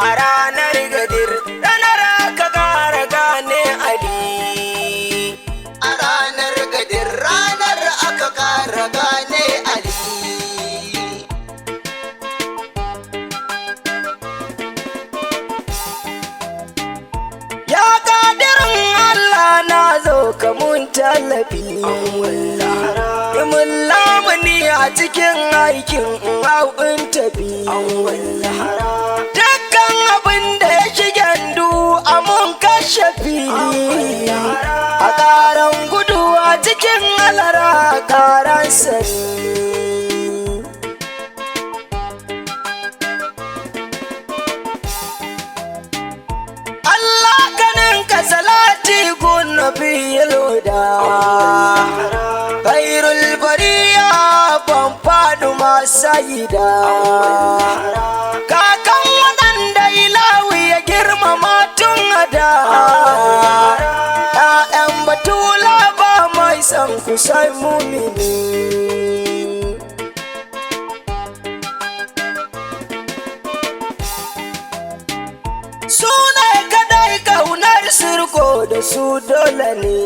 a ranar gadir, ranar aka ƙara gane Ali. A ranar gadir ranar aka ƙara gane Ali. Ya ƙadirin Allah na zo ka mun tallafi, mun lamuni a cikin aikin hau in tafi. Dukkan abin da ya shigen du a mun kashafi, a ƙaran gudu a cikin alara ƙaran sani. Allah kanin ka salati gun nabiyil huda, khairul bariya ban fadu masayida, kakan waɗanda ilawi ya girmama tun ada, ‘ya'yan batula ba mai san kusai mumini. Sune kadai kaunar sirko da su dole ne,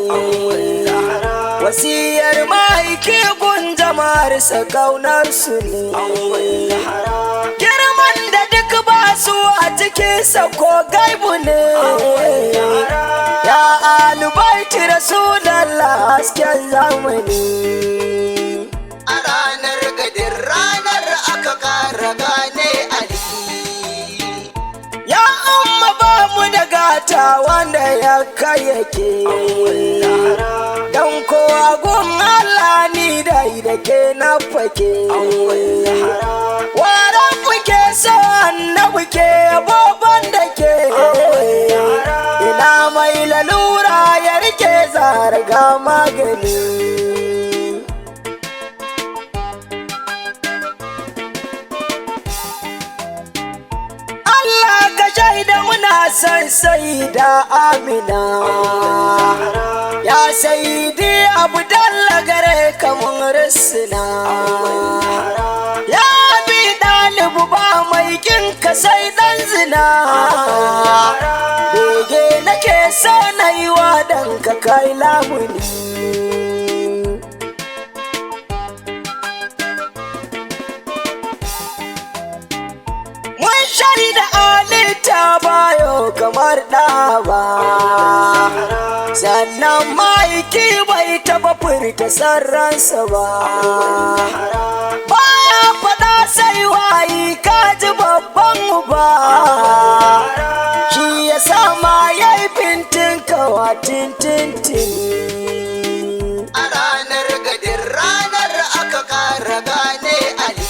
wasiyar ma'aiki gun jama'arsa kaunar su ne, girman da duk ba su a cikinsa ko gaibu ne. Ya alubaiti rasulallah hasken zamani. A ranar gadir ranar aka ƙara gane Ali. Ya amma ba mu da gata wanda ya kai yake, don kowa gun Allah ni dai da ke na fake. Waran fuke so annabi ke abubuwan da ke, ina mai lalura ya rike zarga magani. Allah ka shaida muna san Sayyida Amina, ya Sayyidi Abdalla gare ka mun risina, ya bi ɗalibu ba mai kin ka sai ɗan zina, bege nake so na yi wa ɗan ka kai lamuni. Shaida alita bayo kamar ɗaba, sannan ma'aiki bai taɓa furta sarransa ba, baya faɗa sai wayi kaji babban uba, shi ya sama ya yi fintin kawa tintintin. A ranar gadir ranar aka ƙara gane Ali.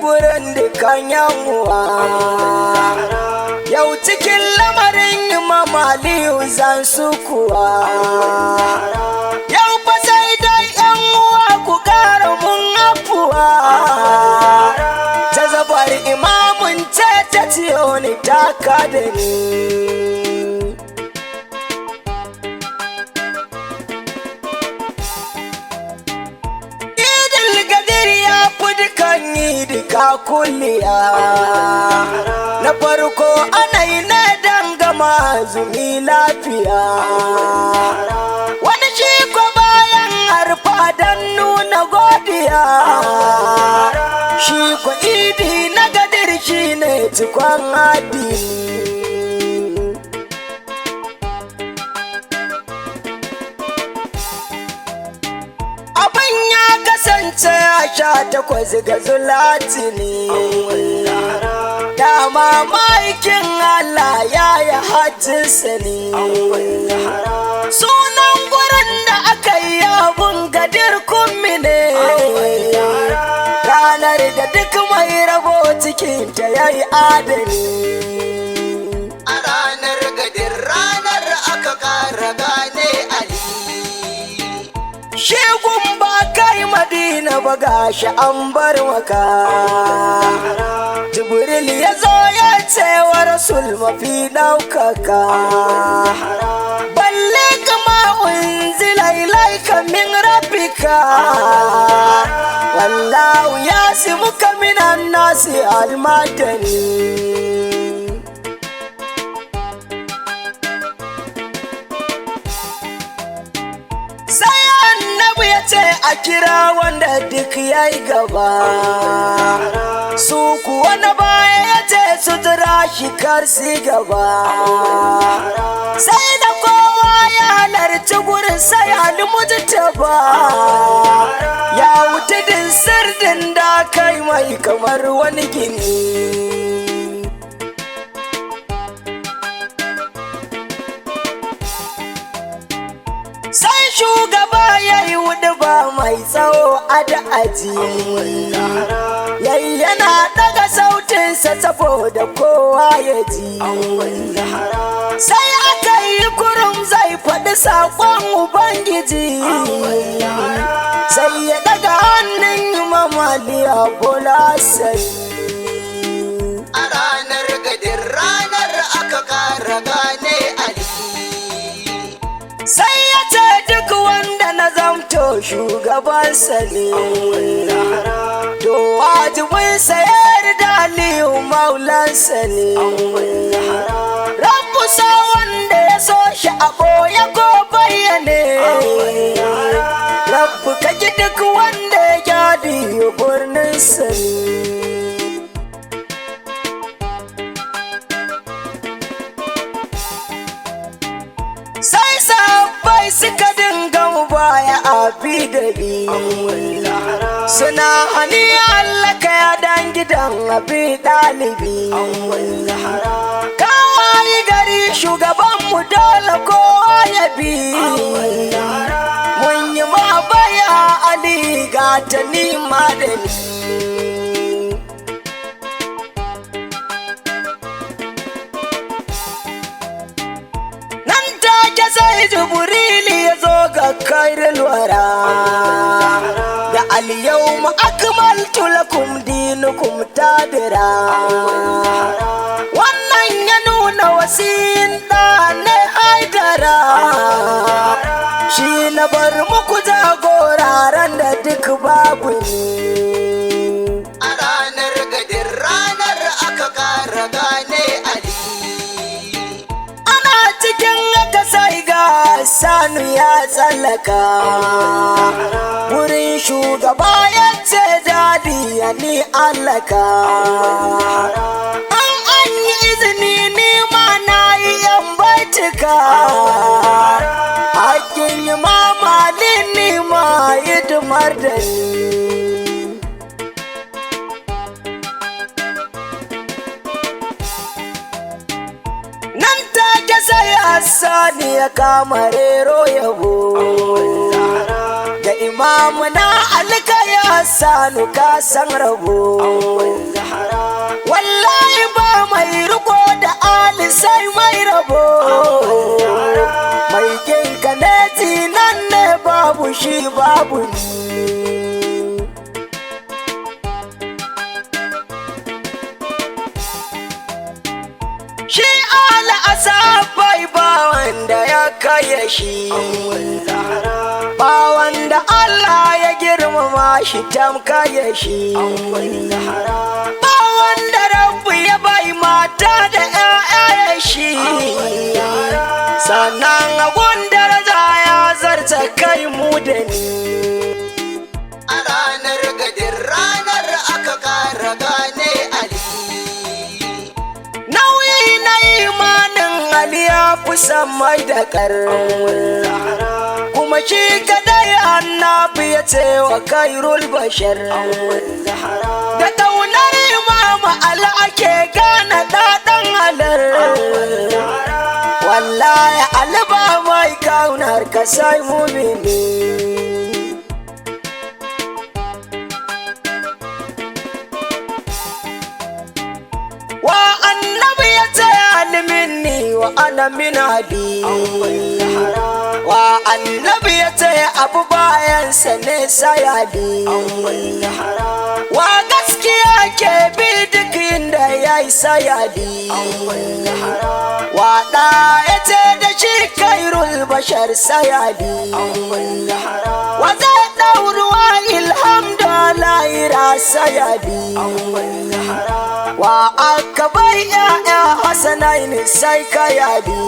Gurin dukan yan'uwa, yau cikin lamarin Imam Aliyu zan su kuwa, yau fa sai dai ‘yan uwa ku ƙara mun afuwa, jazabar imamun ce ta ciyo ni taka da ni. Duka kulliya na farko ana yi na dangama zumi lafiya, wani shi ko bayan harfa don nuna godiya, shi ko idi na gadir shi ne cikon addini. Abin ya kasance a 18 ga Zulatini, dama ma'aikin Allah ya yi hajjinsa ne, sunan gurin da aka yi abun gadir kummi ne, ranar da duk mai rabo cikinta ya yi adani. A ranar gadir ranar aka ƙara gane Ali. Shegun ba kai Madina ba gashi an bar maka, Jibril ya zo ya ce wa Rasul mafi ɗaukaka, balle kama أنزل إليك من ربك والله يعصمك من الناس المدني. Sai annabi ya ce a kira wanda duk ya yi gaba, su kuwa na baya ya ce su jira shi kar su gaba. Sai da kowa ya halarci gurin sai almujtaba ya wuce din sirdin da kai mai kamar wani gini. Sai shugaba ya yi ba mai tsawo a da'aji, yayi yana daga sautinsa saboda kowa ya ji. Sai aka yi kurum zai faɗi saƙon Ubangiji, sai ya daga hannun Imam Ali Bola sai. A ranar gadin ranar aka ƙara gane Ali. Sai ya ce duk wanda na zamto shugabansa ne, to wajibinsa ya yarda Aliyu maulansa ne. Rabbu sa wanda ya so shi a ɓoye ko bayyane, Rabbu ka ji duk wanda ya gyadi birninsa ne. Sai sahabbai suka dinga mubaya a bi suna hani Allah ka ya dan gidan Abi Dalibi. Kawai gari shugabanmu dole kowa ya bi, mun yi mabaya Ali ga ta nima da ni. Sai Jibrili ya zo ga kairul wara, da al-yawma akmaltu lakum dinukum tadira. Wannan ya nuna wasiyin ɗane Haidara, shi na bar muku jagoraran da duk babu ni. A ranar gadin ranar aka ƙara gane Ali. Cikin haka sai ga Sanu ya tsallaka, wurin shugaba ya ce jadi ya ni allaka. An yi izini ni ma na yi yan baitika, hakkin imama ni ma hidimar da ni. Sai Hassani ya kama rero yabo da imamu na alka ya Hassanu ka san rabo. Wallahi ba mai riko da Ali sai mai rabo, mai kinka ne tinan ne babu shi babu ni. Shi ala asabai ba wanda ya kaya shi, ba wanda Allah ya girmama shi tamkaya shi, ba wanda Rabbu ya bai mata da ƴaƴa shi, sannan abun daraja ya zarta kai mu da ni. A ranar gadin ranar aka ƙara gane Ali. Ali ya fi samai da kuma shi kadai annabi ya ce wa kairul bashar. Da ƙaunar Imama Ali ake gane daɗin halar, wallahi Ali ba mai kaunar ka sai mumini. Wa annabi ya ce minni wa ana min Ali, wa annabi ya ce abu bayansa ne sai Ali, wa gaskiya ke bi duk inda ya yi sai Ali, wa ɗa ya ce da shi kairul bashar sayadi wa zai ɗauruwa ilham da layira sayadi wa aka bai ya'ya hasanaini sai ka yadi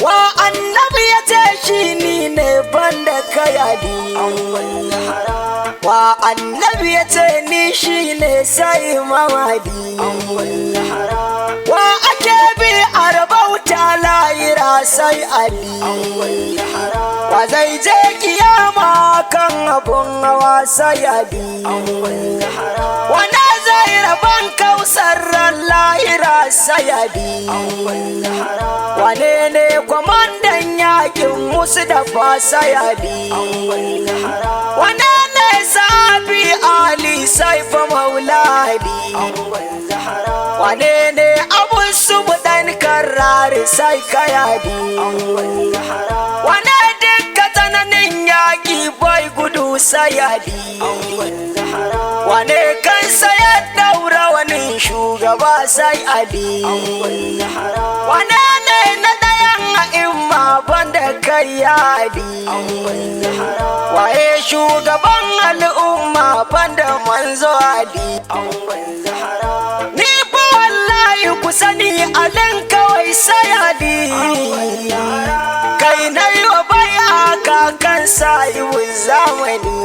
wa annabi ya ce shi ni ne banda ka yadi wa annabi ya ce ni shi ne sai mamadi wa ake bi arbauta layira sai ali wa zai je kiyama kan abun hawa sai ali wane zai raban kausar lahira sayadi wane ne kwamandan yakin musu dafa sayadi wane ne sabi ali saifa mauladi wane ne abun subudan karrari sai kayadi wane dukka tsananin yaki bai gudu sayadi wane kansa ya daura wani shugaba sai ali wane ne na dayan a'imma banda kai yadi waye shugaban al'umma banda manzo ali ni fa wallahi ku sani alin kawai sai ali kai na yi wa baya kakan sa'iwu zamani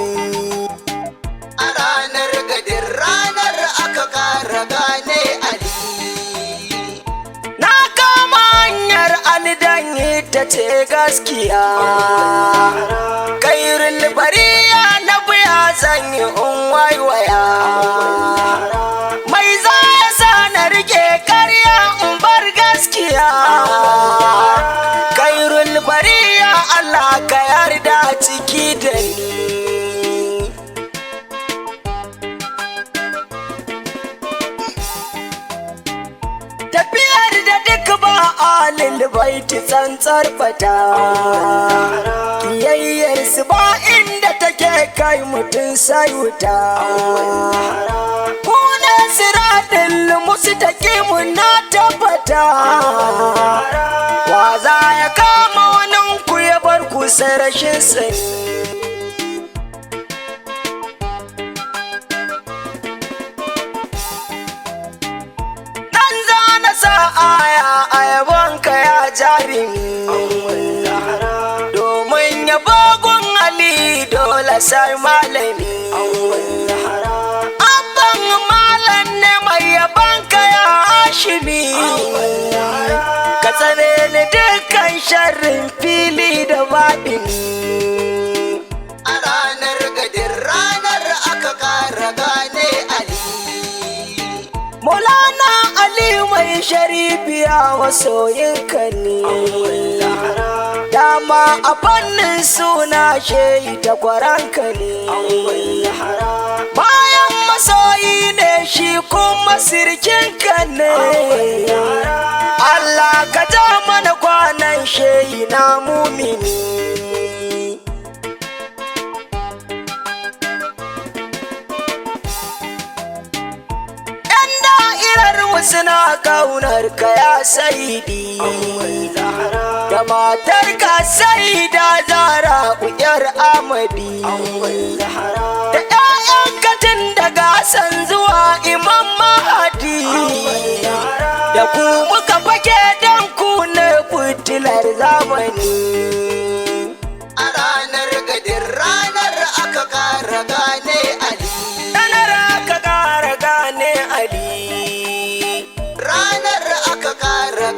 a ranar gadin ranar aka kara gane ali na kama hanyar alidan ita ce gaskiya kairul bariya na buya zanyi waiwaya mai za ya sa na rike karya in bar gaskiya kairul bariya Allah ka yarda ciki da ni tafiyar da duk ba alil baiti tsantsar fata kiyayyar su ba inda take kai mutum sai wuta kuna siratin mustaqimu na tabbata wa za ya kama wannan ku ya bar ku sai rashin sani sa aya a yabonka ya jarimi domin yabogun ali dole sai malami abban malam ne mai yabonka ya hashimi ka tsare ni dukkan sharrin fili da baɗini a ranar gadin ranar aka kara gane ali Maulana Ali mai sharifiya masoyinka ne dama a fannin suna shehi takwaranka ne bayan masoyi ne shi kuma sirkinka ne Allah ka ja mana kwanan shehi na mumini suna kaunar ka ya saidi da matar ka saida zara uyar amadi da ƴaƴan katin daga san zuwa imam mahadi da ku muka fake dan ku ne fitilar zamani a ranar gadin ranar aka kara gane ali ranar aka kara gane ali ranar aka kara